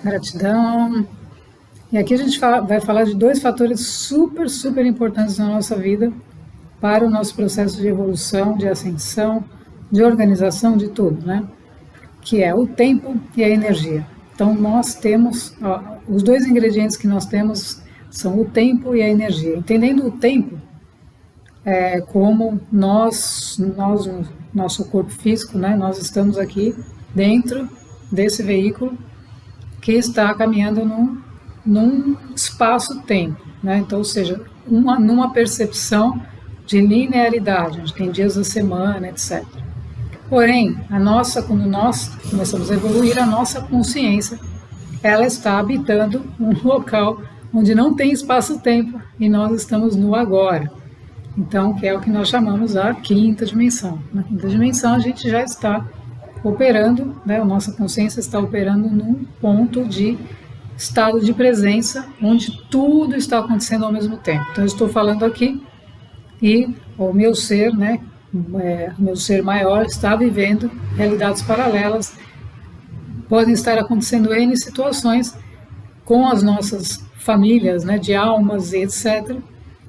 Gratidão. E aqui a gente vai falar de dois fatores super, super importantes na nossa vida para o nosso processo de evolução, de ascensão, de organização, de tudo, né? Que é o tempo e a energia. Então, nós temos, os dois ingredientes que nós temos são o tempo e a energia. Entendendo o tempo, como nosso corpo físico, né? Nós estamos aqui dentro desse veículo que está caminhando num espaço-tempo, né? Então, ou seja, numa percepção de linearidade, onde tem dias da semana, etc. Porém, quando nós começamos a evoluir, a nossa consciência, ela está habitando um local onde não tem espaço-tempo e nós estamos no agora. Então, que é o que nós chamamos a quinta dimensão. Na quinta dimensão, a gente já está operando, né? A nossa consciência está operando num ponto de estado de presença, onde tudo está acontecendo ao mesmo tempo. Então, eu estou falando aqui e o meu ser, né? O meu ser maior está vivendo realidades paralelas. Podem estar acontecendo N situações com as nossas famílias, né? De almas e etc.,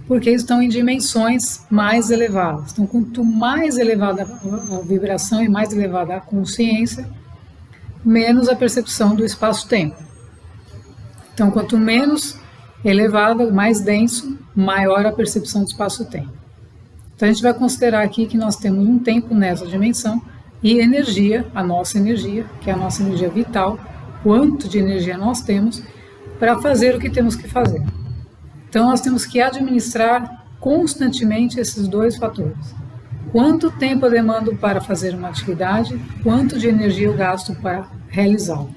porque estão em dimensões mais elevadas. Então, quanto mais elevada a vibração e mais elevada a consciência, menos a percepção do espaço-tempo. Então, quanto menos elevada, mais denso, maior a percepção do espaço-tempo. Então, a gente vai considerar aqui que nós temos um tempo nessa dimensão e energia, a nossa energia, que é a nossa energia vital, quanto de energia nós temos para fazer o que temos que fazer. Então, nós temos que administrar constantemente esses dois fatores. Quanto tempo eu demando para fazer uma atividade, quanto de energia eu gasto para realizá-la.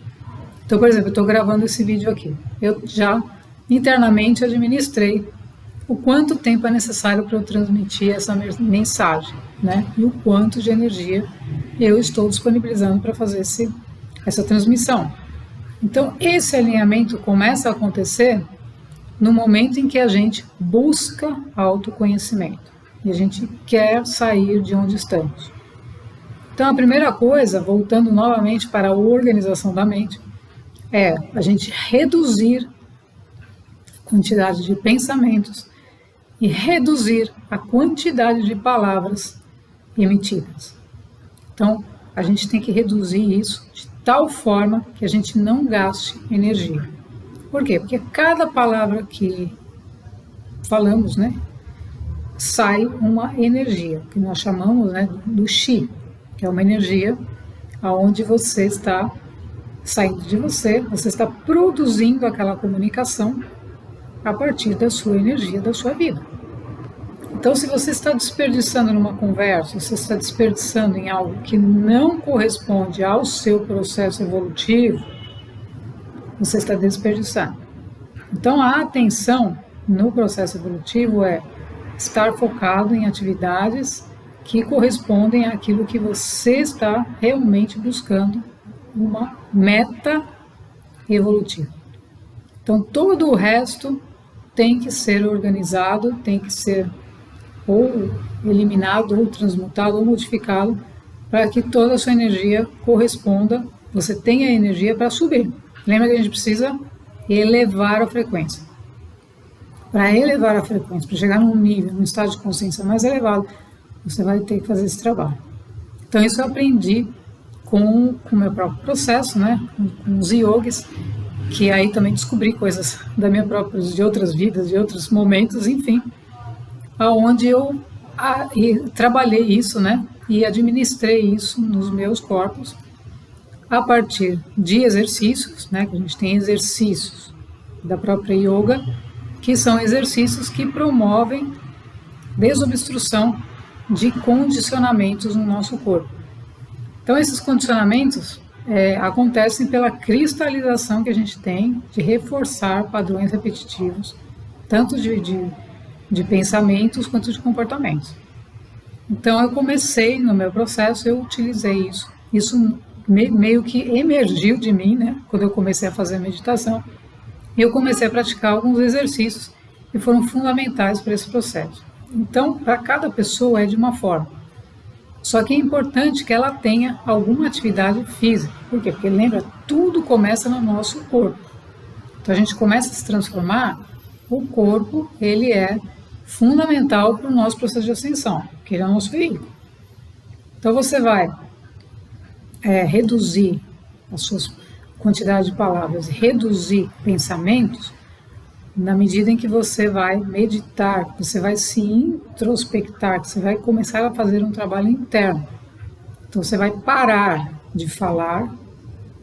Então, por exemplo, eu estou gravando esse vídeo aqui. Eu já internamente administrei o quanto tempo é necessário para eu transmitir essa mensagem, né? E o quanto de energia eu estou disponibilizando para fazer essa transmissão. Então, esse alinhamento começa a acontecer no momento em que a gente busca autoconhecimento e a gente quer sair de onde estamos. Então, a primeira coisa, voltando novamente para a organização da mente, é a gente reduzir a quantidade de pensamentos e reduzir a quantidade de palavras emitidas. Então, a gente tem que reduzir isso de tal forma que a gente não gaste energia. Por quê? Porque cada palavra que falamos, né, sai uma energia, que nós chamamos, né, do Qi, que é uma energia onde você está saindo de você está produzindo aquela comunicação a partir da sua energia, da sua vida. Então, se você está desperdiçando numa conversa, se você está desperdiçando em algo que não corresponde ao seu processo evolutivo, você está desperdiçando. Então, a atenção no processo evolutivo é estar focado em atividades que correspondem àquilo que você está realmente buscando, uma meta evolutiva. Então, todo o resto tem que ser organizado, tem que ser ou eliminado, ou transmutado, ou modificado, para que toda a sua energia corresponda, você tenha energia para subir. Lembra que a gente precisa elevar a frequência. Para elevar a frequência, para chegar num nível, num estado de consciência mais elevado, você vai ter que fazer esse trabalho. Então, isso eu aprendi com o meu próprio processo, né? Com os yogis, que aí também descobri coisas da minha própria, de outras vidas, de outros momentos, enfim, aonde eu trabalhei isso, né? E administrei isso nos meus corpos, a partir de exercícios, né, que a gente tem exercícios da própria yoga, que são exercícios que promovem desobstrução de condicionamentos no nosso corpo. Então, esses condicionamentos acontecem pela cristalização que a gente tem de reforçar padrões repetitivos, tanto de pensamentos quanto de comportamentos. Então, eu comecei no meu processo, eu utilizei isso. Isso meio que emergiu de mim, né? Quando eu comecei a fazer meditação, eu comecei a praticar alguns exercícios que foram fundamentais para esse processo. Então, para cada pessoa é de uma forma. Só que é importante que ela tenha alguma atividade física. Por quê? Porque lembra, tudo começa no nosso corpo. Então a gente começa a se transformar, o corpo ele é fundamental para o nosso processo de ascensão, porque ele é o nosso veículo. Então você vai reduzir a sua quantidade de palavras, reduzir pensamentos, na medida em que você vai meditar, que você vai se introspectar, que você vai começar a fazer um trabalho interno. Então você vai parar de falar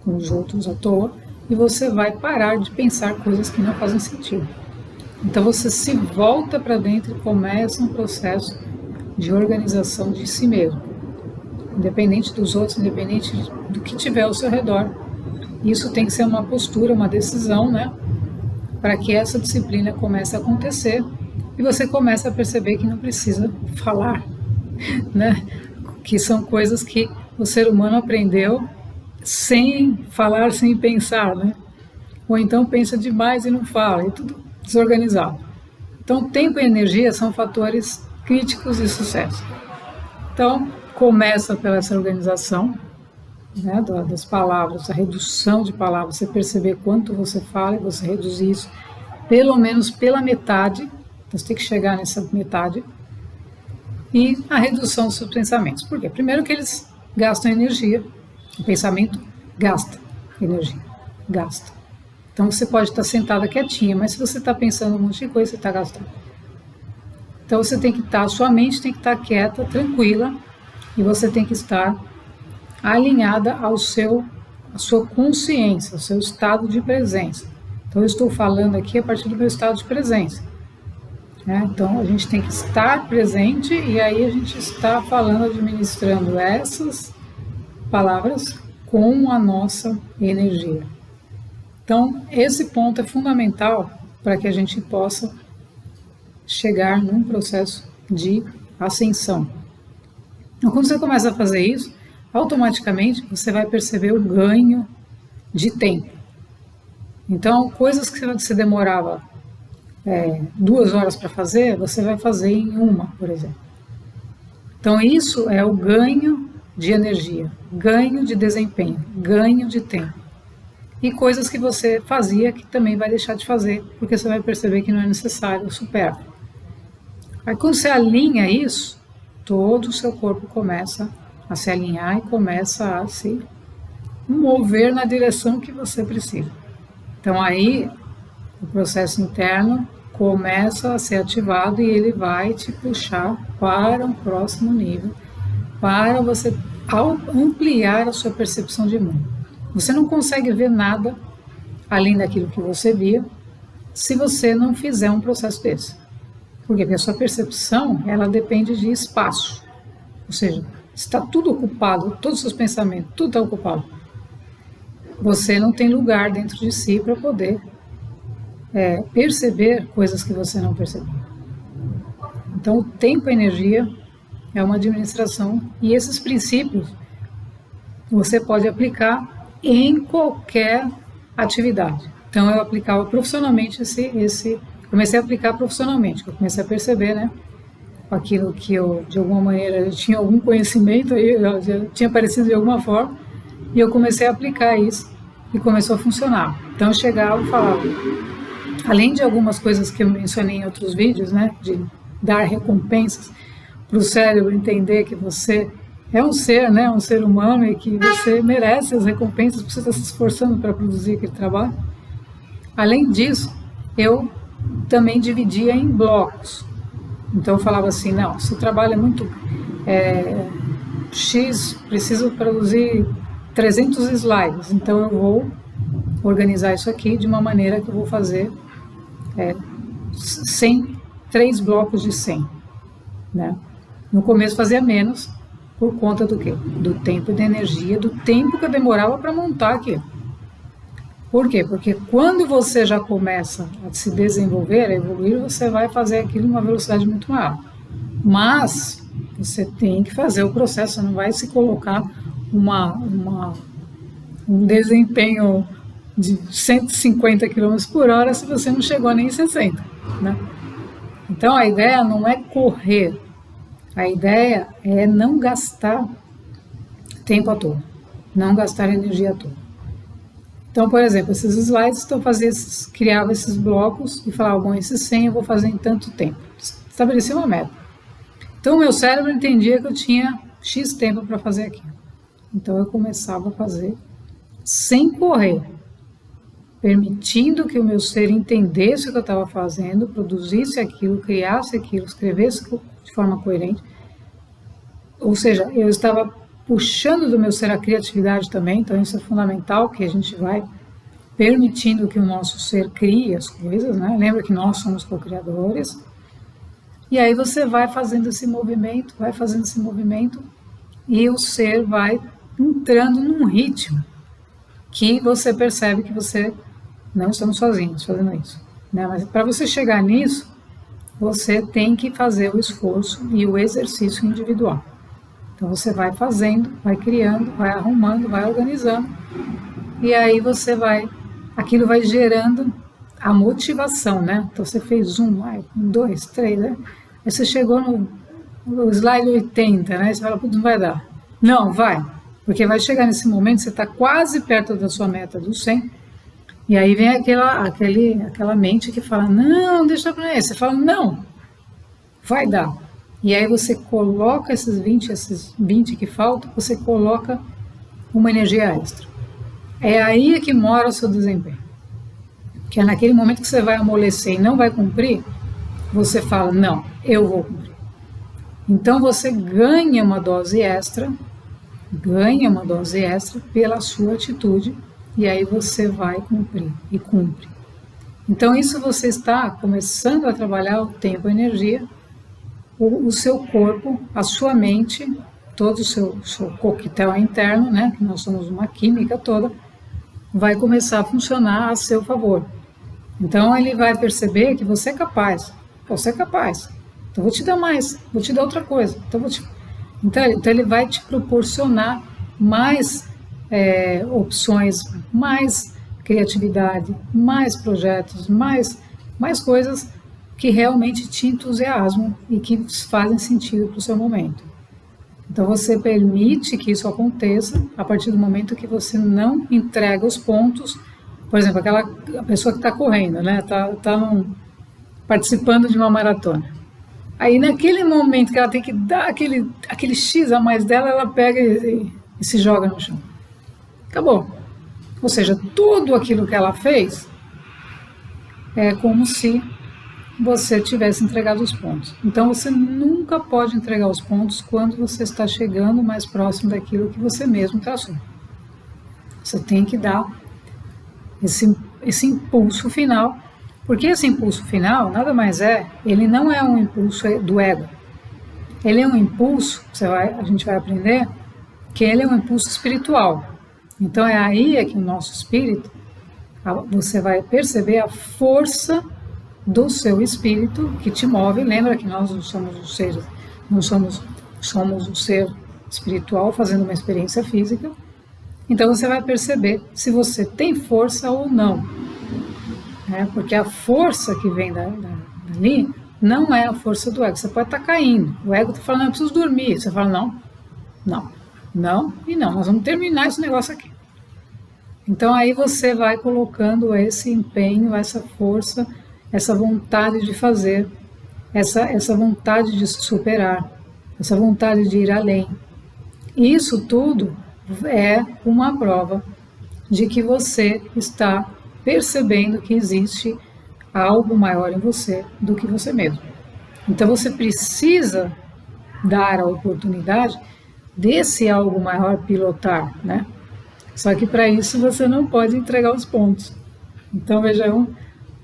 com os outros à toa e você vai parar de pensar coisas que não fazem sentido. Então você se volta para dentro e começa um processo de organização de si mesmo, independente dos outros, independente do que tiver ao seu redor. Isso tem que ser uma postura, uma decisão, né? Para que essa disciplina comece a acontecer e você comece a perceber que não precisa falar, né? Que são coisas que o ser humano aprendeu sem falar, sem pensar, né? Ou então pensa demais e não fala, e tudo desorganizado. Então, tempo e energia são fatores críticos de sucesso. Então, começa pela essa organização, né, das palavras, a redução de palavras, você perceber quanto você fala e você reduzir isso pelo menos pela metade, você tem que chegar nessa metade, e a redução dos seus pensamentos. Por quê? Primeiro que eles gastam energia, o pensamento gasta energia, gasta. Então você pode estar sentada quietinha, mas se você está pensando um monte de coisa, você está gastando. Então você tem que estar, sua mente tem que estar quieta, tranquila, e você tem que estar alinhada à sua consciência, ao seu estado de presença. Então eu estou falando aqui a partir do meu estado de presença. Então a gente tem que estar presente e aí a gente está falando, administrando essas palavras com a nossa energia. Então esse ponto é fundamental para que a gente possa chegar num processo de ascensão. Então quando você começa a fazer isso, automaticamente você vai perceber o ganho de tempo. Então, coisas que você demorava 2 horas para fazer, você vai fazer em 1, por exemplo. Então, isso é o ganho de energia, ganho de desempenho, ganho de tempo. E coisas que você fazia que também vai deixar de fazer, porque você vai perceber que não é necessário, é supérfluo. Aí, quando você alinha isso, todo o seu corpo começa a se alinhar e começa a se mover na direção que você precisa. Então aí o processo interno começa a ser ativado e ele vai te puxar para um próximo nível, para você ampliar a sua percepção de mundo. Você não consegue ver nada além daquilo que você via se você não fizer um processo desse. Por quê? Porque a sua percepção, ela depende de espaço, ou seja, está tudo ocupado, todos os seus pensamentos, tudo está ocupado. Você não tem lugar dentro de si para poder perceber coisas que você não percebeu. Então, o tempo e a energia é uma administração e esses princípios você pode aplicar em qualquer atividade. Então, eu aplicava profissionalmente comecei a aplicar profissionalmente, eu comecei a perceber, né? Aquilo que eu, de alguma maneira, eu tinha algum conhecimento, eu já tinha aparecido de alguma forma, e eu comecei a aplicar isso, e começou a funcionar. Então eu chegava e falava, além de algumas coisas que eu mencionei em outros vídeos, né, de dar recompensas para o cérebro entender que você é um ser, né, um ser humano, e que você merece as recompensas, porque você está se esforçando para produzir aquele trabalho. Além disso, eu também dividia em blocos. Então eu falava assim, não, se o trabalho é muito X, preciso produzir 300 slides, então eu vou organizar isso aqui de uma maneira que eu vou fazer 3 blocos de 100. Né? No começo fazia menos, por conta do quê? Do tempo e da energia, do tempo que eu demorava para montar aquilo. Por quê? Porque quando você já começa a se desenvolver, a evoluir, você vai fazer aquilo em uma velocidade muito maior. Mas você tem que fazer o processo, você não vai se colocar um desempenho de 150 km por hora se você não chegou nem em 60. Né? Então a ideia não é correr, A ideia é não gastar tempo à toa, não gastar energia à toa. Então, por exemplo, esses slides criava esses blocos e falava, bom, esses 100 eu vou fazer em tanto tempo. Estabelecia uma meta. Então, o meu cérebro entendia que eu tinha X tempo para fazer aquilo. Então, eu começava a fazer sem correr, permitindo que o meu ser entendesse o que eu estava fazendo, produzisse aquilo, criasse aquilo, escrevesse de forma coerente. Ou seja, eu estava puxando do meu ser a criatividade também, então isso é fundamental, que a gente vai permitindo que o nosso ser crie as coisas, né? Lembra que nós somos co-criadores. E aí você vai fazendo esse movimento, e o ser vai entrando num ritmo que você percebe que você não estamos sozinhos fazendo isso, né? Mas para você chegar nisso, você tem que fazer o esforço e o exercício individual. Então você vai fazendo, vai criando, vai arrumando, vai organizando, e aí aquilo vai gerando a motivação, né? Então você fez 1, 2, 3, né? Aí você chegou no slide 80, né? Você fala, putz, não vai dar. Não, vai, porque vai chegar nesse momento, você está quase perto da sua meta do 100, e aí vem aquela mente que fala, não, deixa pra aí. Você fala, não, vai dar. E aí você coloca esses 20 que faltam, você coloca uma energia extra. É aí que mora o seu desempenho. Que é naquele momento que você vai amolecer e não vai cumprir, você fala, não, eu vou cumprir. Então você ganha uma dose extra pela sua atitude, e aí você vai cumprir e cumpre. Então isso você está começando a trabalhar o tempo, a energia, o seu corpo, a sua mente, todo o seu coquetel interno, né, que nós somos uma química toda, vai começar a funcionar a seu favor. Então ele vai perceber que você é capaz, então vou te dar mais, vou te dar outra coisa, então ele vai te proporcionar mais opções, mais criatividade, mais projetos, mais coisas que realmente te entusiasmam e que fazem sentido para o seu momento. Então você permite que isso aconteça a partir do momento que você não entrega os pontos. Por exemplo, a pessoa que está correndo, né? Participando de uma maratona. Aí naquele momento que ela tem que dar aquele X a mais dela, ela pega e se joga no chão. Acabou. Ou seja, tudo aquilo que ela fez é como se você tivesse entregado os pontos. Então você nunca pode entregar os pontos quando você está chegando mais próximo daquilo que você mesmo traçou. Você tem que dar esse impulso final, porque esse impulso final nada mais ele não é um impulso do ego. Ele é um impulso, a gente vai aprender, que ele é um impulso espiritual. Então é aí que o nosso espírito, você vai perceber a força do seu espírito que te move. Lembra que nós não somos somos um ser espiritual fazendo uma experiência física. Então você vai perceber se você tem força ou não, né? Porque a força que vem dali não é a força do ego. Você pode estar caindo, o ego está falando, eu preciso dormir, você fala, não, nós vamos terminar esse negócio aqui. Então aí você vai colocando esse empenho, essa força, essa vontade de fazer, essa vontade de se superar, essa vontade de ir além. Isso tudo é uma prova de que você está percebendo que existe algo maior em você do que você mesmo. Então você precisa dar a oportunidade desse algo maior pilotar, né? Só que para isso você não pode entregar os pontos. Então veja,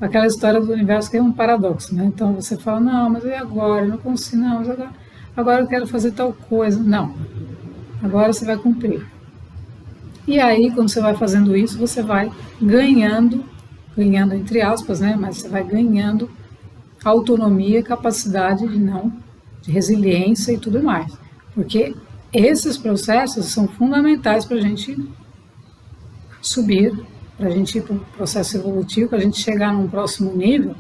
aquela história do universo que é um paradoxo, né? Então você fala, não, mas e agora? Eu não consigo, não, mas agora eu quero fazer tal coisa. Não, agora você vai cumprir. E aí, quando você vai fazendo isso, você vai ganhando entre aspas, né? Mas você vai ganhando autonomia, capacidade de resiliência e tudo mais. Porque esses processos são fundamentais para a gente subir, para a gente ir para o processo evolutivo, para a gente chegar num próximo nível,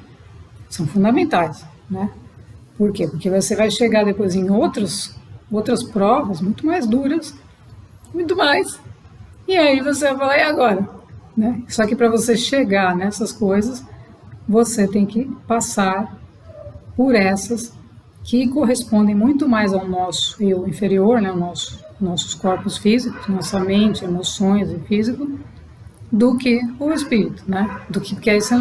são fundamentais, né? Por quê? Porque você vai chegar depois em outras provas muito mais duras, muito mais. E aí você vai falar, e agora? Né? Só que para você chegar nessas coisas, você tem que passar por essas que correspondem muito mais ao nosso eu inferior, né? Nossos corpos físicos, nossa mente, emoções e físico, do que o espírito, né? Porque aí você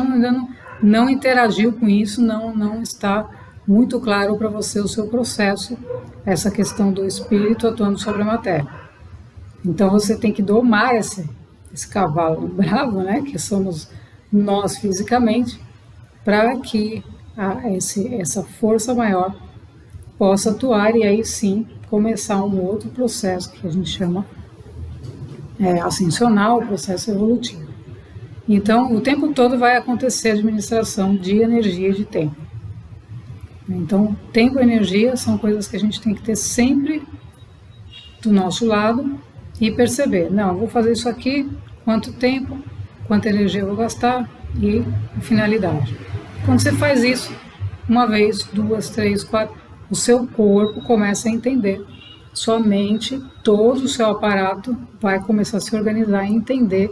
não interagiu com isso, não está muito claro para você o seu processo, essa questão do espírito atuando sobre a matéria. Então você tem que domar esse cavalo bravo, né, que somos nós fisicamente, para que essa força maior possa atuar e aí sim começar um outro processo que a gente chama ascensional, processo evolutivo. Então, o tempo todo vai acontecer a administração de energia e de tempo. Então, tempo e energia são coisas que a gente tem que ter sempre do nosso lado e perceber, não, vou fazer isso aqui, quanto tempo, quanta energia eu vou gastar e a finalidade. Quando você faz isso, uma vez, duas, três, quatro, o seu corpo começa a entender. Sua mente, todo o seu aparato vai começar a se organizar e entender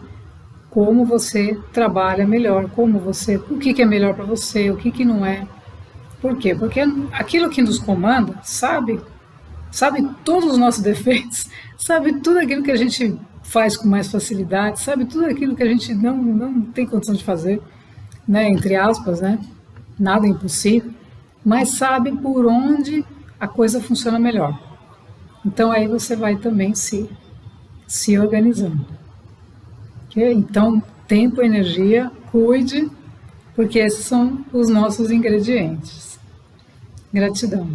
como você trabalha melhor, o que é melhor para você, o que não é. Por quê? Porque aquilo que nos comanda sabe todos os nossos defeitos, sabe tudo aquilo que a gente faz com mais facilidade, sabe tudo aquilo que a gente não tem condição de fazer, né? Entre aspas, né? Nada é impossível, mas sabe por onde a coisa funciona melhor. Então aí você vai também se organizando. Okay? Então, tempo e energia, cuide, porque esses são os nossos ingredientes. Gratidão.